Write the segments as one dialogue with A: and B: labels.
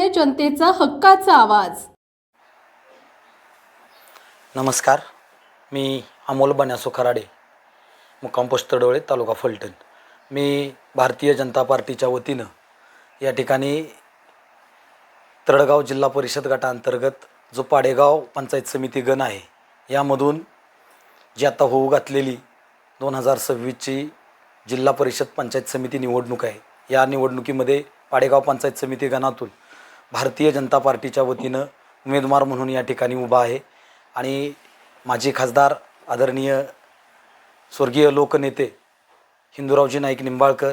A: सर्वसामान्य जनतेचा हक्काचा आवाज।
B: नमस्कार, मी अमोल बनासो खराडे, मुक्काम पोस्ट तडोळे, तालुका फलटण। मी भारतीय जनता पार्टीच्या वतीनं या ठिकाणी तळगाव जिल्हा परिषद गटांतर्गत जो पाडेगाव पंचायत समिती गण आहे, यामधून जी आता होऊ घातलेली 2026ची जिल्हा परिषद पंचायत समिती निवडणूक आहे, या निवडणुकीमध्ये पाडेगाव पंचायत समिती गणातून भारतीय जनता पार्टीच्या वतीनं उमेदवार म्हणून या ठिकाणी उभा आहे। आणि माजी खासदार आदरणीय स्वर्गीय लोकनेते हिंदूरावजी नाईक निंबाळकर,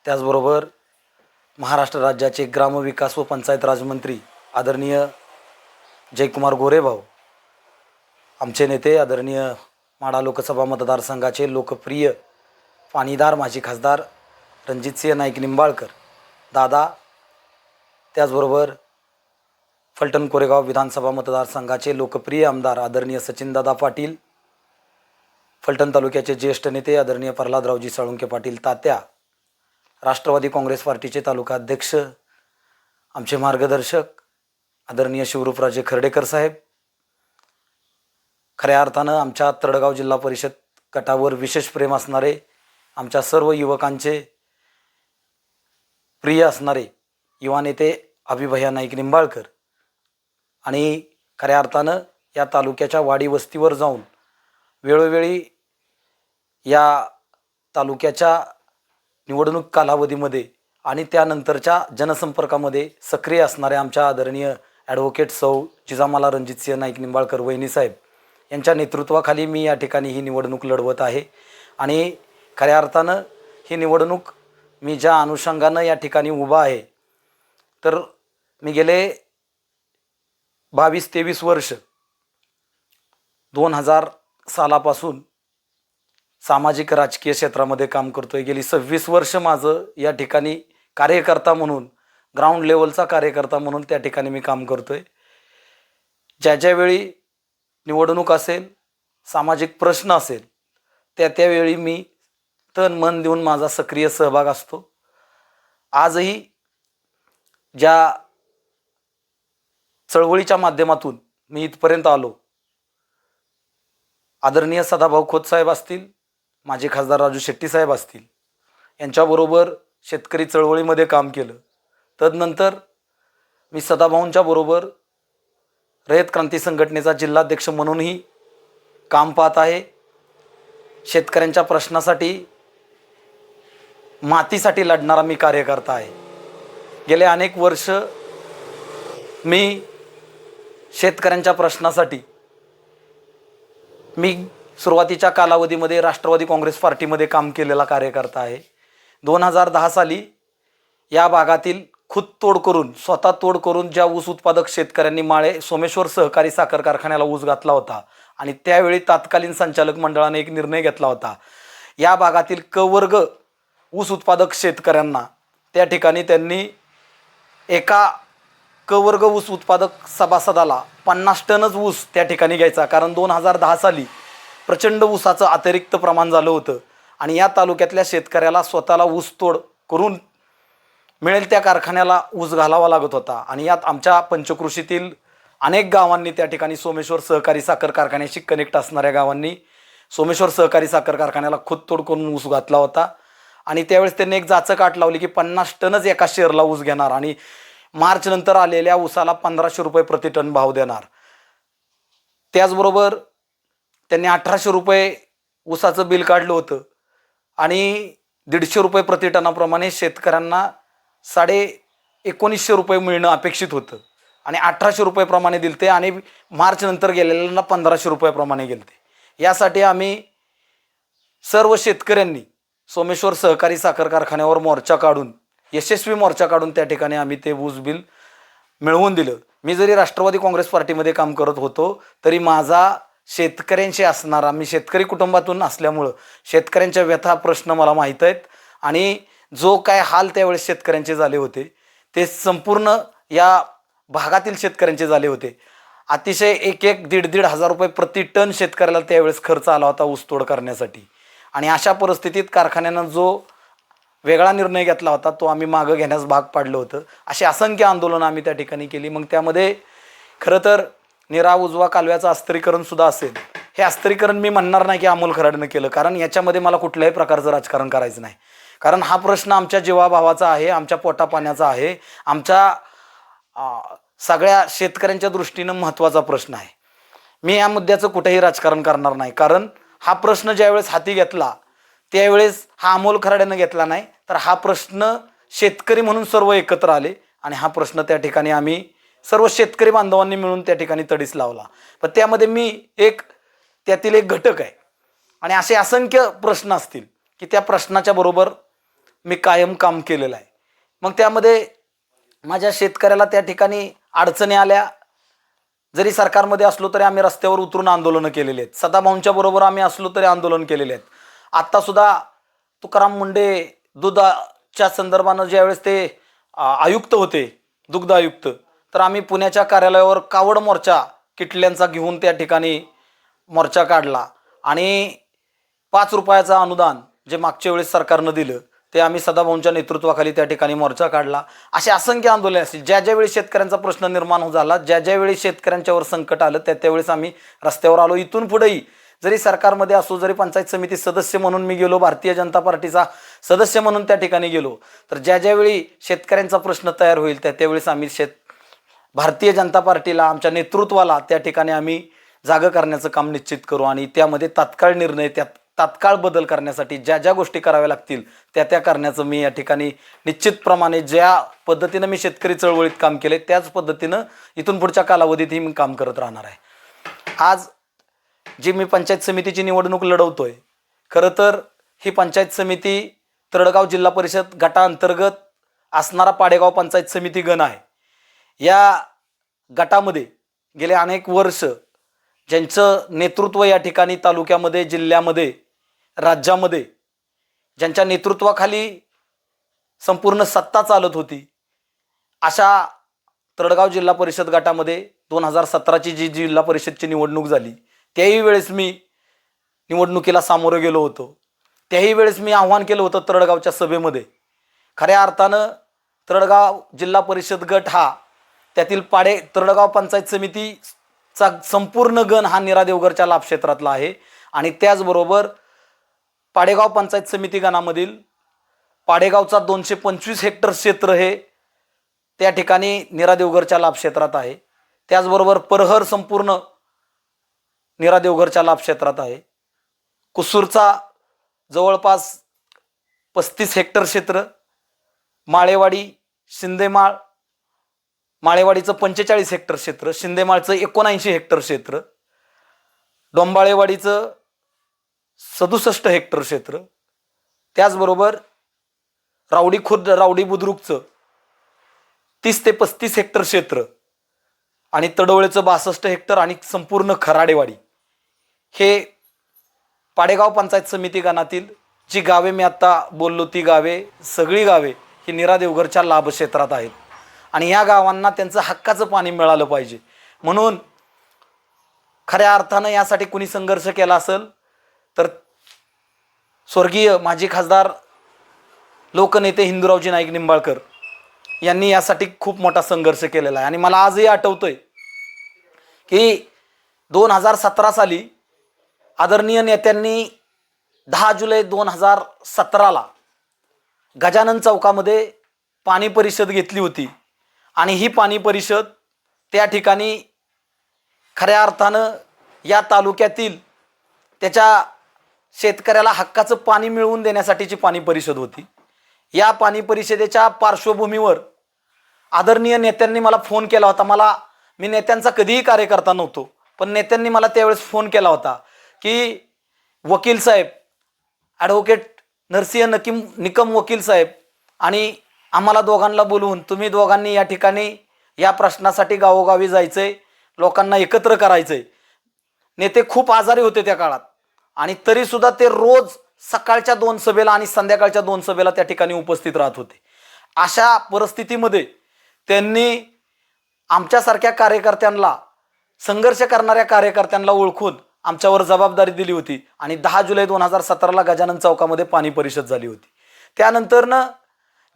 B: त्याचबरोबर महाराष्ट्र राज्याचे ग्रामविकास व पंचायत राजमंत्री आदरणीय जयकुमार गोरेभाऊ, आमचे नेते आदरणीय माढा लोकसभा मतदारसंघाचे लोकप्रिय पाणीदार माजी खासदार रणजितसिंह नाईक निंबाळकर दादा, त्याचबरोबर फलटण कोरेगाव विधानसभा मतदारसंघाचे लोकप्रिय आमदार आदरणीय सचिनदादा पाटील, फलटण तालुक्याचे ज्येष्ठ नेते आदरणीय प्रल्हादरावजी साळुंखे पाटील तात्या, राष्ट्रवादी काँग्रेस पार्टीचे तालुका अध्यक्ष आमचे मार्गदर्शक आदरणीय शिवरूपराजे खर्डेकर साहेब, खऱ्या अर्थानं आमच्या तळगाव जिल्हा परिषद गटावर विशेष प्रेम असणारे, आमच्या सर्व युवकांचे प्रिय असणारे युवा नेते अभिभया नाईक निंबाळकर, आणि खऱ्या अर्थानं या तालुक्याच्या वाडी वस्तीवर जाऊन वेळोवेळी या तालुक्याच्या निवडणूक कालावधीमध्ये आणि त्यानंतरच्या जनसंपर्कामध्ये सक्रिय असणाऱ्या आमच्या आदरणीय ॲडव्होकेट सौ जिजामाला रणजितसिंह नाईक निंबाळकर वहिनीसाहेब यांच्या नेतृत्वाखाली मी या ठिकाणी ही निवडणूक लढवत आहे। आणि खऱ्या अर्थानं ही निवडणूक मी ज्या अनुषंगानं या ठिकाणी उभा आहे, तर मी गेले 22-23 वर्ष 2000 सालापासून सामाजिक राजकीय क्षेत्रामध्ये काम करतोय। गेली 26 वर्ष माझं या ठिकाणी कार्यकर्ता म्हणून, ग्राउंड लेवलचा कार्यकर्ता म्हणून त्या ठिकाणी मी काम करतोय। ज्यावेळी निवडणूक असेल, सामाजिक प्रश्न असेल, त्यावेळी मी तन मन देऊन माझा सक्रिय सहभाग असतो। आजही ज्या चळवळीच्या माध्यमातून मी इथपर्यंत आलो, आदरणीय सदाभाऊ खोत साहेब असतील, माजी खासदार राजू शेट्टी साहेब असतील, यांच्याबरोबर शेतकरी चळवळीमध्ये काम केलं। तदनंतर मी सदाभाऊंच्या बरोबर रयत क्रांती संघटनेचा जिल्हाध्यक्ष म्हणूनही काम पाहत आहे। शेतकऱ्यांच्या प्रश्नासाठी, मातीसाठी लढणारा मी कार्यकर्ता आहे। गेले अनेक वर्ष मी शेतकऱ्यांच्या प्रश्नासाठी मी सुरुवातीच्या कालावधीमध्ये राष्ट्रवादी काँग्रेस पार्टीमध्ये काम केलेला कार्यकर्ता आहे। 2010 साली या भागातील खुद तोड करून, स्वतः तोड करून ज्या ऊस उत्पादक शेतकऱ्यांनी माळे सोमेश्वर सहकारी साखर कारखान्याला ऊस घातला होता, आणि त्यावेळी तत्कालीन संचालक मंडळाने एक निर्णय घेतला होता, या भागातील क वर्ग ऊस उत्पादक शेतकऱ्यांना त्या ठिकाणी त्यांनी एका क वर्ग ऊस उत्पादक सभासदाला 50 टनच ऊस त्या ठिकाणी घ्यायचा, कारण 2010 साली प्रचंड ऊसाचं अतिरिक्त प्रमाण झालं होतं, आणि या तालुक्यातल्या शेतकऱ्याला स्वतःला ऊस तोड करून मिळेल त्या कारखान्याला ऊस घालावा लागत होता। आणि यात आमच्या पंचकृषीतील अनेक गावांनी त्या ठिकाणी सोमेश्वर सहकारी साखर कारखान्याशी कनेक्ट असणाऱ्या गावांनी सोमेश्वर सहकारी साखर कारखान्याला खुदतोड करून ऊस घातला होता। आणि त्यावेळेस त्यांनी एक जाचक अट लावली की 50 टनच एका शेअरला ऊस घेणार, आणि मार्च नंतर आलेल्या ऊसाला 1500 रुपये प्रति टन भाव देणार। त्याचबरोबर त्यांनी 1800 रुपये ऊसाचं बिल काढलं होतं, आणि 150 रुपये प्रति टनाप्रमाणे शेतकऱ्यांना 1950 रुपये मिळणं अपेक्षित होतं, आणि 1800 रुपयेप्रमाणे दिलते, आणि मार्च नंतर गेलेल्यांना 1500 रुपयाप्रमाणे गेलते। यासाठी आम्ही सर्व शेतकऱ्यांनी सोमेश्वर सहकारी साखर कारखान्यावर मोर्चा काढून, यशस्वी मोर्चा काढून त्या ठिकाणी आम्ही ते ऊस बिल मिळवून दिलं। मी जरी राष्ट्रवादी काँग्रेस पार्टीमध्ये काम करत होतो, तरी माझा शेतकऱ्यांशी असणारा, मी शेतकरी कुटुंबातून असल्यामुळं शेतकऱ्यांच्या व्यथा प्रश्न मला माहीत आहेत, आणि जो काय हाल त्यावेळेस शेतकऱ्यांचे झाले होते ते संपूर्ण या भागातील शेतकऱ्यांचे झाले होते। अतिशय 1,500 हजार रुपये प्रति टन शेतकऱ्याला त्यावेळेस खर्च आला होता ऊसतोड करण्यासाठी, आणि अशा परिस्थितीत कारखान्यानं जो वेगळा निर्णय घेतला होता, तो आम्ही मागं घेण्यास भाग पाडलं होतं. अशी असंख्य आंदोलनं आम्ही त्या ठिकाणी केली. मग त्यामध्ये खरं तर नीरा उजवा कालव्याचं अस्त्रीकरणसुद्धा असेल. हे अस्त्रीकरण मी म्हणणार नाही की अमोल खराडेनं केलं, कारण याच्यामध्ये मला कुठल्याही प्रकारचं राजकारण करायचं नाही. कारण हा प्रश्न आमच्या जीवाभावाचा आहे, आमच्या पोटापाण्याचा आहे, आमच्या सगळ्या शेतकऱ्यांच्या दृष्टीनं महत्त्वाचा प्रश्न आहे. मी या मुद्द्याचं कुठेही राजकारण करणार नाही. कारण हा प्रश्न ज्यावेळेस हाती घेतला त्यावेळेस हा अमोल खराडेनं घेतला नाही, तर हा प्रश्न शेतकरी म्हणून सर्व एकत्र आले आणि हा प्रश्न त्या ठिकाणी आम्ही सर्व शेतकरी बांधवांनी मिळून त्या ठिकाणी तडीस लावला. पण त्यामध्ये मी त्यातील एक घटक आहे आणि असे असंख्य प्रश्न असतील की त्या प्रश्नाच्या बरोबर मी कायम काम केलेलं आहे. मग त्यामध्ये माझ्या शेतकऱ्याला त्या ठिकाणी अडचणी आल्या, जरी सरकारमध्ये असलो तरी आम्ही रस्त्यावर उतरून आंदोलनं केलेली आहेत. सदाभाऊंच्या बरोबर आम्ही असलो तरी आंदोलन केलेले आहेत. आत्तासुद्धा तुकाराम मुंडे दुधाच्या संदर्भानं ज्यावेळेस ते आयुक्त होते, दुग्ध आयुक्त, तर आम्ही पुण्याच्या कार्यालयावर कावड मोर्चा किटल्यांचा घेऊन त्या ठिकाणी मोर्चा काढला आणि 5 रुपयाचं अनुदान जे मागच्या वेळेस सरकारनं दिलं ते आम्ही सदाभाऊंच्या नेतृत्वाखाली त्या ठिकाणी मोर्चा काढला. असे असंख्य आंदोलने असतील. ज्या ज्यावेळी शेतकऱ्यांचा प्रश्न निर्माण झाला, ज्या ज्यावेळी शेतकऱ्यांच्यावर संकट आलं त्यावेळेस आम्ही रस्त्यावर आलो. इथून पुढेही जरी सरकारमध्ये असो, जरी पंचायत समिती सदस्य म्हणून मी गेलो, भारतीय जनता पार्टीचा सदस्य म्हणून त्या ठिकाणी गेलो, तर ज्या ज्यावेळी शेतकऱ्यांचा प्रश्न तयार होईल त्यावेळेस आम्ही भारतीय जनता पार्टीला, आमच्या नेतृत्वाला त्या ठिकाणी आम्ही जागं करण्याचं काम निश्चित करू आणि त्यामध्ये तात्काळ निर्णय, तात्काळ बदल करण्यासाठी ज्या ज्या गोष्टी कराव्या लागतील त्या करण्याचं मी या ठिकाणी निश्चितप्रमाणे ज्या पद्धतीनं मी शेतकरी चळवळीत काम केले त्याच पद्धतीनं इथून पुढच्या कालावधीतही मी काम करत राहणार आहे. आज जी मी पंचायत समितीची निवडणूक लढवतोय, खरं तर ही पंचायत समिती तळगाव जिल्हा परिषद गटाअंतर्गत असणारा पाडेगाव पंचायत समिती गण आहे. या गटामध्ये गेले अनेक वर्ष ज्यांचं नेतृत्व या ठिकाणी तालुक्यामध्ये, जिल्ह्यामध्ये, राज्यामध्ये ज्यांच्या नेतृत्वाखाली संपूर्ण सत्ता चालत होती, अशा तळगाव जिल्हा परिषद गटामध्ये 2017ची जी जिल्हा परिषदची निवडणूक झाली त्याही वेळेस मी निवडणुकीला सामोरं गेलो होतो. त्याही वेळेस मी आव्हान केलं होतं तळगावच्या सभेमध्ये. खऱ्या अर्थानं तळगाव जिल्हा परिषद गट हा त्यातील तळगाव पंचायत समितीचा संपूर्ण गण हा नीरा देवघरच्या लाभ क्षेत्रातला आहे आणि त्याचबरोबर पाडेगाव पंचायत समिती गणामधील पाडेगावचा 225 हेक्टर क्षेत्र हे त्या ठिकाणी नीरा देवघरच्या लाभ क्षेत्रात आहे. त्याचबरोबर परहर संपूर्ण नीरा देवघरच्या लाभ क्षेत्रात आहे. कुसूरचा जवळपास 35 हेक्टर क्षेत्र, माळेवाडी, शिंदेमाळ, माळेवाडीचं 45 हेक्टर क्षेत्र, शिंदेमाळचं 79 हेक्टर क्षेत्र, डोंबाळेवाडीचं 67 हेक्टर क्षेत्र, त्याचबरोबर रावडी खुर्द, रावडी बुद्रुकचं 30 ते 35 हेक्टर क्षेत्र आणि तडवळेचं 62 हेक्टर आणि संपूर्ण खराडेवाडी हे पाडेगाव पंचायत समिती गणातील जी गावे मी आत्ता बोललो ती गावे, सगळी गावे ही नीरा देवघरच्या लाभ क्षेत्रात आहेत आणि या गावांना त्यांचं हक्काचं पाणी मिळालं पाहिजे. म्हणून खऱ्या अर्थानं यासाठी कुणी संघर्ष केला असेल तर स्वर्गीय माजी खासदार लोकनेते हिंदूरावजी नाईक निंबाळकर यांनी यासाठी खूप मोठा संघर्ष केलेला आहे. आणि मला आजही आठवतोय की 2017 साली आदरणीय नेत्यांनी 10 जुलै 2017ला गजानन चौकामध्ये पाणी परिषद घेतली होती आणि ही पाणी परिषद त्या ठिकाणी खऱ्या अर्थानं या तालुक्यातील त्याच्या शेतकऱ्याला हक्काचं पाणी मिळवून देण्यासाठीची पाणी परिषद होती. या पाणी परिषदेच्या पार्श्वभूमीवर आदरणीय नेत्यांनी मला फोन केला होता. मी नेत्यांचा कधीही कार्यकर्ता नव्हतो, पण नेत्यांनी मला त्यावेळेस फोन केला होता की वकील साहेब, ॲडव्होकेट नरसिंह निकम वकील साहेब आणि आम्हाला दोघांना बोलवून तुम्ही दोघांनी या ठिकाणी या प्रश्नासाठी गावोगावी जायचंय, लोकांना एकत्र करायचंय. नेते खूप आजारी होते त्या काळात आणि तरीसुद्धा ते रोज सकाळच्या 2 सभेला आणि संध्याकाळच्या 2 सभेला त्या ठिकाणी उपस्थित राहत होते. अशा परिस्थितीमध्ये त्यांनी आमच्यासारख्या कार्यकर्त्यांना, संघर्ष करणाऱ्या कार्यकर्त्यांना ओळखून आमच्यावर जबाबदारी दिली होती आणि 10 जुलै 2017ला गजानन चौकामध्ये पाणी परिषद झाली होती. त्यानंतरनं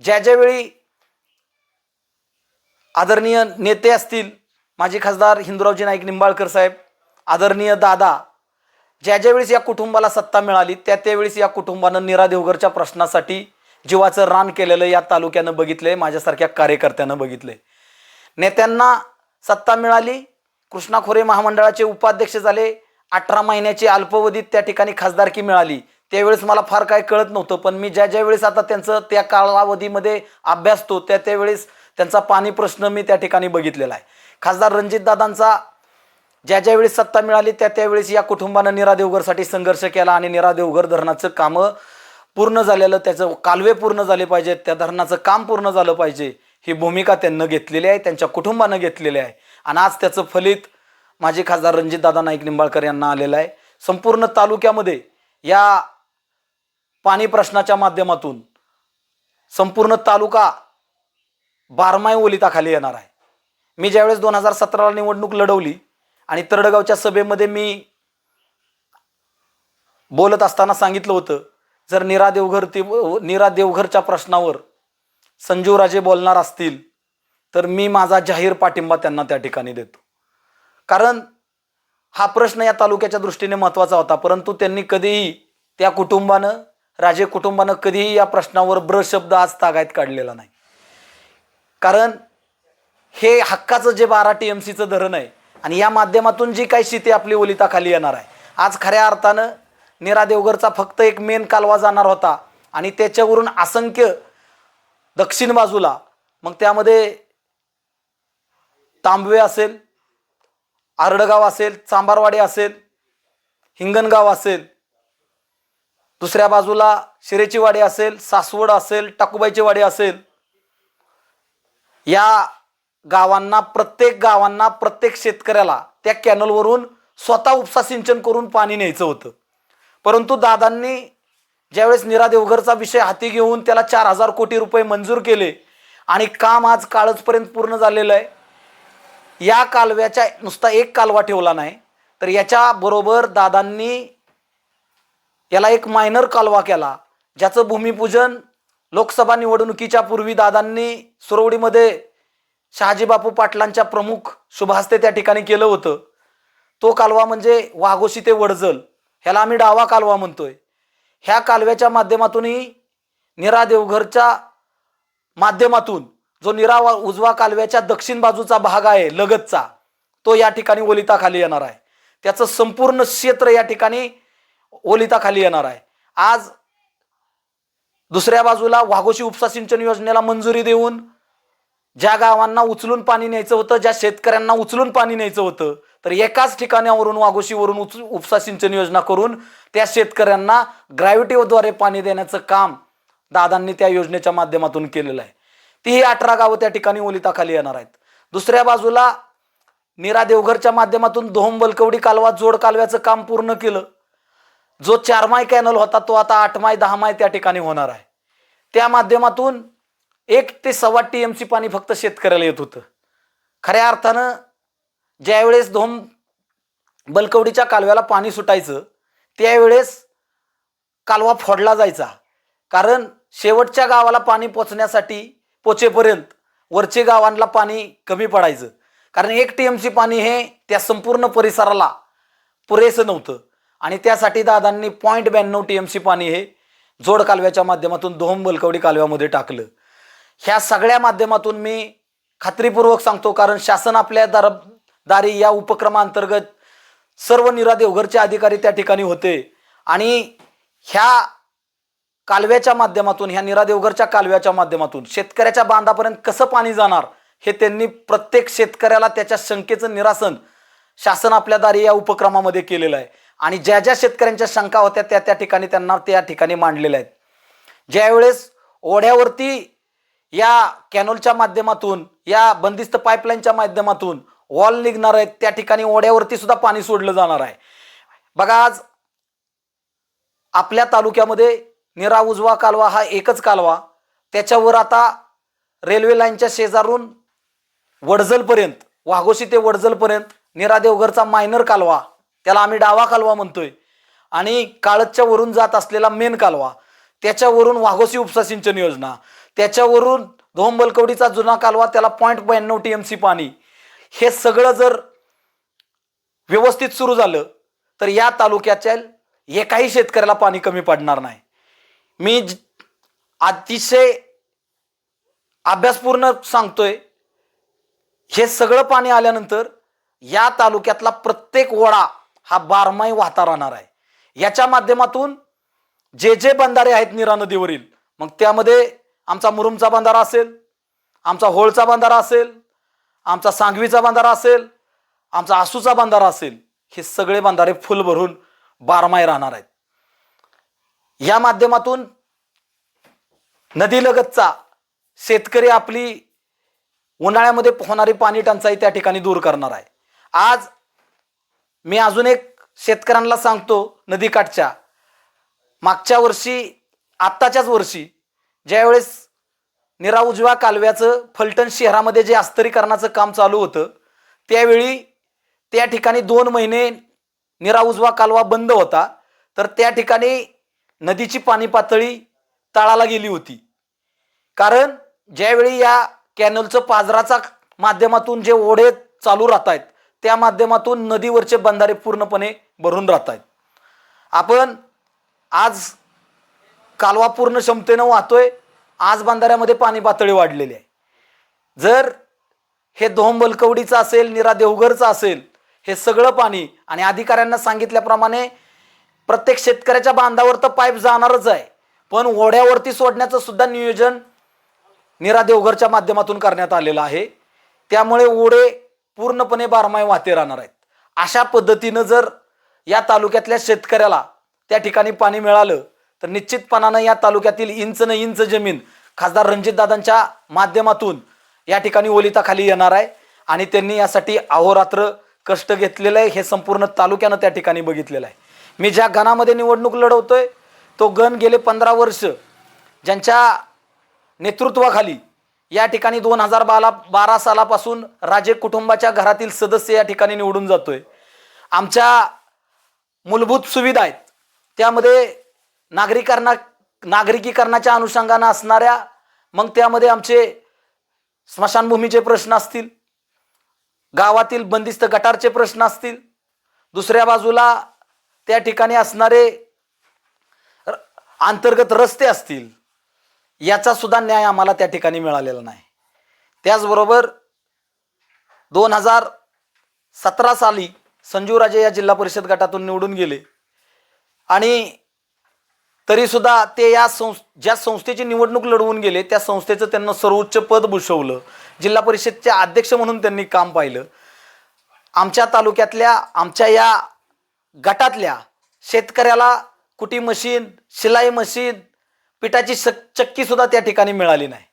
B: ज्यावेळी आदरणीय नेते असतील, माजी खासदार हिंदूरावजी नाईक निंबाळकर साहेब, आदरणीय दादा, ज्यावेळेस या कुटुंबाला सत्ता मिळाली त्यावेळेस या कुटुंबानं नीरा देवघरच्या प्रश्नासाठी जीवाचं रान केलेलं या तालुक्यानं बघितलंय, माझ्यासारख्या कार्यकर्त्यानं बघितलंय. नेत्यांना सत्ता मिळाली, कृष्णा खोरे महामंडळाचे उपाध्यक्ष झाले, 18 महिन्याची अल्पावधीत त्या ठिकाणी खासदारकी मिळाली. त्यावेळेस मला फार काय कळत नव्हतं, पण मी ज्यावेळेस आता त्यांचं त्या कालावधीमध्ये अभ्यासतो त्यावेळेस त्यांचा पाणी प्रश्न मी त्या ठिकाणी बघितलेला आहे. खासदार रणजितदादांचा ज्यावेळेस सत्ता मिळाली त्यावेळेस या कुटुंबानं नीरा देवघरसाठी संघर्ष केला आणि नीरा देवघर धरणाचं कामं पूर्ण झालेलं, त्याचं कालवे पूर्ण झाले पाहिजेत, त्या धरणाचं काम पूर्ण झालं पाहिजे, ही भूमिका त्यांनी घेतलेली आहे, त्यांच्या कुटुंबानं घेतलेली आहे. आणि आज त्याचं फलित माजी खासदार रणजितदादा नाईक निंबाळकर यांना आलेलं आहे. संपूर्ण तालुक्यामध्ये या पाणी प्रश्नाच्या माध्यमातून संपूर्ण तालुका बारमाही ओलिताखाली येणार आहे. मी ज्यावेळेस 2017ला निवडणूक लढवली आणि तरडगावच्या सभेमध्ये मी बोलत असताना सांगितलं होतं, जर नीरा देवघरच्या प्रश्नावर संजूराजे बोलणार असतील तर मी माझा जाहीर पाठिंबा त्यांना त्या ठिकाणी देतो. कारण हा प्रश्न या तालुक्याच्या दृष्टीने महत्त्वाचा होता, परंतु त्यांनी कधीही त्या कुटुंबानं, राजे कुटुंबानं कधीही या प्रश्नावर ब्रशब्द आज तागायत काढलेला नाही. कारण हे हक्काचं जे 12 TMCचं धरण आहे आणि या माध्यमातून जी काही शेती आपली ओलिताखाली येणार आहे, आज खऱ्या अर्थानं नीरा देवघरचा फक्त एक मेन कालवा जाणार होता आणि त्याच्यावरून असंख्य दक्षिण बाजूला, मग त्यामध्ये तांबवे असेल, आरडगाव असेल, चांबारवाडी असेल, हिंगणगाव असेल, दुसऱ्या बाजूला शिरेची वाडी असेल, सासवड असेल, टाकूबाईची वाडी असेल, या गावांना, प्रत्येक गावांना, प्रत्येक शेतकऱ्याला त्या कॅनलवरून स्वतः उपसा सिंचन करून पाणी न्यायचं होतं. परंतु दादांनी ज्यावेळेस नीरा देवघरचा विषय हाती घेऊन त्याला 4000 कोटी रुपये मंजूर केले आणि काम आज काळजपर्यंत पूर्ण झालेलं आहे. या कालव्याच्या नुसता एक कालवा ठेवला नाही तर याच्याबरोबर दादांनी याला एक मायनर कालवा केला, ज्याचं भूमिपूजन लोकसभा निवडणुकीच्या पूर्वी दादांनी सुरवडीमध्ये शहाजीबापू पाटलांच्या प्रमुख शुभहस्ते त्या ठिकाणी केलं होतं. तो कालवा म्हणजे वाघोशी ते वडजल, ह्याला आम्ही डावा कालवा म्हणतोय. ह्या कालव्याच्या माध्यमातूनही नीरा देवघरच्या माध्यमातून जो नीरा उजवा कालव्याच्या दक्षिण बाजूचा भाग आहे लगतचा, तो या ठिकाणी ओलिताखाली येणार आहे. त्याचं संपूर्ण क्षेत्र या ठिकाणी ओलिताखाली येणार आहे. आज दुसऱ्या बाजूला वाघोशी उपसा सिंचन योजनेला मंजुरी देऊन ज्या गावांना उचलून पाणी न्यायचं होतं, ज्या शेतकऱ्यांना उचलून पाणी न्यायचं होतं, तर एकाच ठिकाणावरून वाघोशीवरून उपसा सिंचन योजना करून त्या शेतकऱ्यांना ग्रॅव्हिटीद्वारे पाणी देण्याचं काम दादांनी त्या योजनेच्या माध्यमातून केलेलं आहे. तीही 18 गावं त्या ठिकाणी ओलिताखाली येणार आहेत. दुसऱ्या बाजूला नीरा देवघरच्या माध्यमातून दोहम बलकवडी कालवा जोड कालव्याचं काम पूर्ण केलं. जो 4 माय कॅनल होता तो आता 8 माय 10 माय त्या ठिकाणी होणार आहे. त्या माध्यमातून 1 ते 1.25 TMC पाणी फक्त शेतकऱ्याला येत होतं. खऱ्या अर्थानं ज्यावेळेस दोहम बलकवडीच्या कालव्याला पाणी सुटायचं त्यावेळेस कालवा फोडला जायचा, कारण शेवटच्या गावाला पाणी पोचेपर्यंत वरचे गावांना पाणी कमी पडायचं, कारण 1 TMC पाणी हे त्या संपूर्ण परिसराला पुरेसं नव्हतं. आणि त्यासाठी दादांनी 0.92 TMC पाणी हे जोड कालव्याच्या माध्यमातून दोहम बलकवडी कालव्यामध्ये टाकलं. ह्या सगळ्या माध्यमातून मी खात्रीपूर्वक सांगतो, कारण शासन आपल्या दारी या उपक्रमांतर्गत सर्व नीरा देवघरचे अधिकारी त्या ठिकाणी होते आणि ह्या कालव्याच्या माध्यमातून, ह्या नीरा देवघरच्या कालव्याच्या माध्यमातून शेतकऱ्याच्या बांधापर्यंत कसं पाणी जाणार हे त्यांनी प्रत्येक शेतकऱ्याला त्याच्या शंकेचं निरासन शासन आपल्या दारी या उपक्रमामध्ये केलेलं आहे. आणि ज्या ज्या शेतकऱ्यांच्या शंका होत्या त्या ठिकाणी त्यांना त्या ठिकाणी मांडलेल्या आहेत. ज्यावेळेस ओढ्यावरती या कॅनलच्या माध्यमातून, या बंदिस्त पाईपलाईनच्या माध्यमातून वॉल निघणार आहेत, त्या ठिकाणी ओढ्यावरती सुद्धा पाणी सोडलं जाणार आहे. बघा, आज आपल्या तालुक्यामध्ये नीरा उजवा कालवा हा एकच कालवा, त्याच्यावर आता रेल्वे लाईनच्या शेजारून वडजलपर्यंत, वाघोशी ते वडजलपर्यंत नीरा देवघरचा मायनर कालवा, त्याला आम्ही डावा कालवा म्हणतोय, आणि काळजच्या वरून जात असलेला मेन कालवा, त्याच्यावरून वाघोसी उपसा सिंचन योजना, त्याच्यावरून धोम बलकवडीचा जुना कालवा, त्याला 0.92 TMC पाणी, हे सगळं जर व्यवस्थित सुरू झालं तर या तालुक्याच्या एकाही शेतकऱ्याला पाणी कमी पडणार नाही. मी अतिशय अभ्यासपूर्ण सांगतोय, हे सगळं पाणी आल्यानंतर या तालुक्यातला प्रत्येक ओढा हा बारमाही वाहता राहणार आहे. याच्या माध्यमातून जे जे बंधारे आहेत नीरा नदीवरील, मग त्यामध्ये आमचा मुरुमचा बंधारा असेल, आमचा होळचा बंधारा असेल, आमचा सांगवीचा बंधारा असेल, आमचा आसूचा बंधारा असेल, हे सगळे बंधारे फुल भरून बारमाही राहणार आहेत. या माध्यमातून नदीलगतचा शेतकरी आपली उन्हाळ्यामध्ये होणारी पाणी टंचाई त्या ठिकाणी दूर करणार आहे. आज मी अजून एक शेतकऱ्यांना सांगतो, नदीकाठच्या मागच्या वर्षी, आत्ताच्याच वर्षी ज्यावेळेस नीरा उजव्या कालव्याचं फलटण शहरामध्ये जे अस्तरीकरणाचं काम चालू होतं, त्यावेळी त्या ठिकाणी 2 महिने नीरा उजवा कालवा बंद होता. तर त्या ठिकाणी नदीची पाणी पातळी तळाला गेली होती. कारण ज्यावेळी या कॅनलचं पाझराचा माध्यमातून जे ओढे चालू राहत आहेत, त्या माध्यमातून नदीवरचे बंधारे पूर्णपणे भरून राहत आहेत. आपण आज कालवा पूर्ण क्षमतेनं वाहतोय, आज बंधाऱ्यामध्ये पाणी पातळी वाढलेली आहे. जर हे धोम बलकवडीचं असेल, नीरा देवघरचं असेल, हे सगळं पाणी, आणि अधिकाऱ्यांना सांगितल्याप्रमाणे प्रत्येक शेतकऱ्याच्या बांधावर तर पाईप जाणारच आहे, पण ओढ्यावरती सोडण्याचं सुद्धा नियोजन नीरा देवघरच्या माध्यमातून करण्यात आलेलं आहे. त्यामुळे ओढे पूर्णपणे बारमाही वाहते राहणार आहेत. अशा पद्धतीनं जर या तालुक्यातल्या शेतकऱ्याला त्या ठिकाणी पाणी मिळालं तर निश्चितपणानं या तालुक्यातील इंच न इंच जमीन खासदार रणजितदादांच्या माध्यमातून या ठिकाणी ओलिताखाली येणार आहे. आणि त्यांनी यासाठी अहोरात्र कष्ट घेतलेलं आहे, हे संपूर्ण तालुक्यानं त्या ठिकाणी बघितलेलं आहे. मी ज्या गणामध्ये निवडणूक लढवतोय तो गण गेले 15 वर्ष ज्यांच्या नेतृत्वाखाली या ठिकाणी 2012 सालापासून राजे कुटुंबाच्या घरातील सदस्य या ठिकाणी निवडून जातोय. आमच्या मूलभूत सुविधा आहेत, त्यामध्ये नागरिकीकरणाच्या अनुषंगानं असणाऱ्या, मग त्यामध्ये आमचे स्मशानभूमीचे प्रश्न असतील, गावातील बंदिस्त गटारचे प्रश्न असतील, दुसऱ्या बाजूला त्या ठिकाणी असणारे अंतर्गत रस्ते असतील, याचा सुद्धा न्याय आम्हाला त्या ठिकाणी मिळालेला नाही. त्याचबरोबर 2017 साली संजूराजे या जिल्हा परिषद गटातून निवडून गेले, आणि तरीसुद्धा ते ज्या संस्थेची निवडणूक लढवून गेले त्या संस्थेचं त्यांना सर्वोच्च पद भूषवलं. जिल्हा परिषदचे अध्यक्ष म्हणून त्यांनी काम पाहिलं. आमच्या तालुक्यातल्या, आमच्या या गटातल्या शेतकऱ्याला कुटी मशीन, शिलाई मशीन, पिठाची चक्की सुद्धा त्या ठिकाणी मिळाली नाही.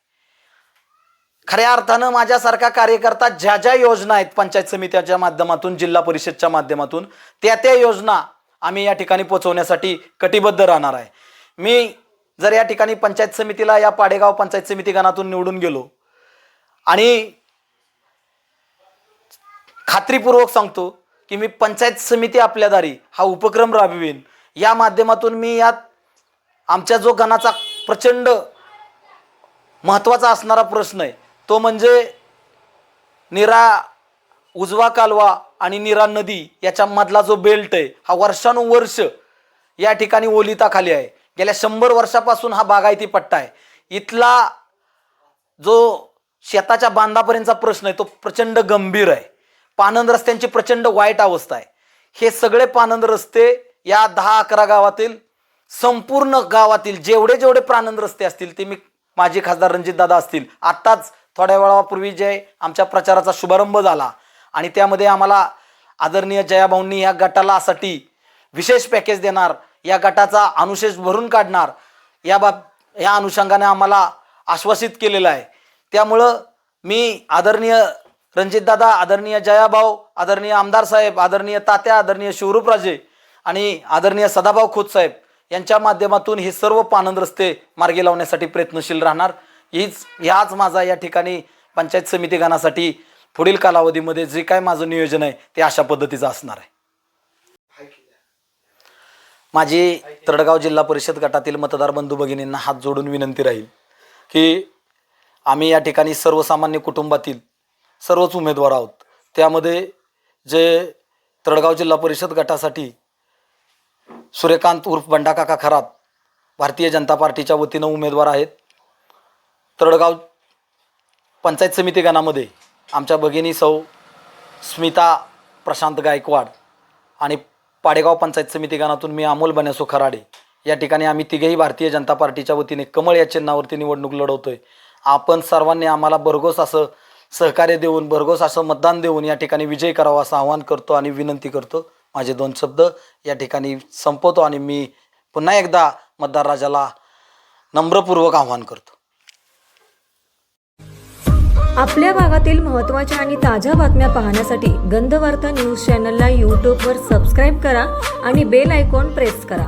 B: खऱ्या अर्थानं माझ्यासारखा कार्यकर्ता ज्या ज्या योजना आहेत पंचायत समित्याच्या माध्यमातून, जिल्हा परिषदच्या माध्यमातून, त्या योजना आम्ही या ठिकाणी पोहोचवण्यासाठी कटिबद्ध राहणार आहे. मी जर या ठिकाणी पंचायत समितीला, या पाडेगाव पंचायत समिती गणातून निवडून गेलो, आणि खात्रीपूर्वक सांगतो की मी पंचायत समिती आपल्या दारी हा उपक्रम राबवीन. या माध्यमातून मी यात आमच्या जो गणाचा प्रचंड महत्त्वाचा असणारा प्रश्न आहे तो म्हणजे नीरा उजवा कालवा आणि नीरा नदी याच्यामधला जो बेल्ट आहे, हा वर्षानुवर्ष या ठिकाणी ओलिताखाली आहे. गेल्या 100 वर्षापासून हा बागायती पट्टा आहे. इथला जो शेताच्या बांधापर्यंतचा प्रश्न आहे तो प्रचंड गंभीर आहे. पाणंद रस्त्यांची प्रचंड वाईट अवस्था आहे. हे सगळे पाणंद रस्ते या 10-11 गावातील, संपूर्ण गावातील जेवढे पाणंद रस्ते असतील ते मी, माजी खासदार रणजितदादा असतील, आत्ताच थोड्या वेळापूर्वी जे आमच्या प्रचाराचा शुभारंभ झाला आणि त्यामध्ये आम्हाला आदरणीय जयाभाऊंनी या गटाला विशेष पॅकेज देणार, या गटाचा अनुशेष भरून काढणार, या अनुषंगाने आम्हाला आश्वासित केलेलं आहे. त्यामुळं मी आदरणीय रणजितदादा, आदरणीय जयाभाऊ, आदरणीय आमदार साहेब, आदरणीय तात्या, आदरणीय शिवरूपराजे आणि आदरणीय सदाभाऊ खोत साहेब यांच्या माध्यमातून हे सर्व पाणंद रस्ते मार्गी लावण्यासाठी प्रयत्नशील राहणार. ह्याच माझा या ठिकाणी पंचायत समिती गणासाठी पुढील कालावधीमध्ये जे काय माझं नियोजन आहे ते अशा पद्धतीचं असणार आहे. माझी तळगाव जिल्हा परिषद गटातील मतदार बंधू भगिनींना हात जोडून विनंती राहील की आम्ही या ठिकाणी सर्वसामान्य कुटुंबातील सर्वच उमेदवार आहोत. त्यामध्ये जे तळगाव जिल्हा परिषद गटासाठी सूर्यकांत उर्फ बंडाकाका खरात भारतीय जनता पार्टीच्या वतीनं उमेदवार आहेत. तळगाव पंचायत समिती गणामध्ये आमच्या भगिनी सौ स्मिता प्रशांत गायकवाड आणि पाडेगाव पंचायत समिती गणातून मी अमोल बन्यासो खराडे या ठिकाणी आम्ही तिघेही भारतीय जनता पार्टीच्या वतीने कमळ या चिन्हावरती निवडणूक लढवतोय. आपण सर्वांनी आम्हाला भरघोस असं सहकार्य देऊन भरघोस असं मतदान देऊन या ठिकाणी विजय करावा असं आवाहन करतो आणि विनंती करतो. माझे 2 शब्द या ठिकाणी संपवतो आणि मी पुन्हा एकदा मतदार राजाला नम्रपूर्वक आवाहन करतो.
C: आपल्या भागातील महत्त्वाच्या आणि ताज्या बातम्या पाहण्यासाठी गंधवार्ता न्यूज चॅनलला यूट्यूबवर सबस्क्राईब करा आणि बेल आयकॉन प्रेस करा.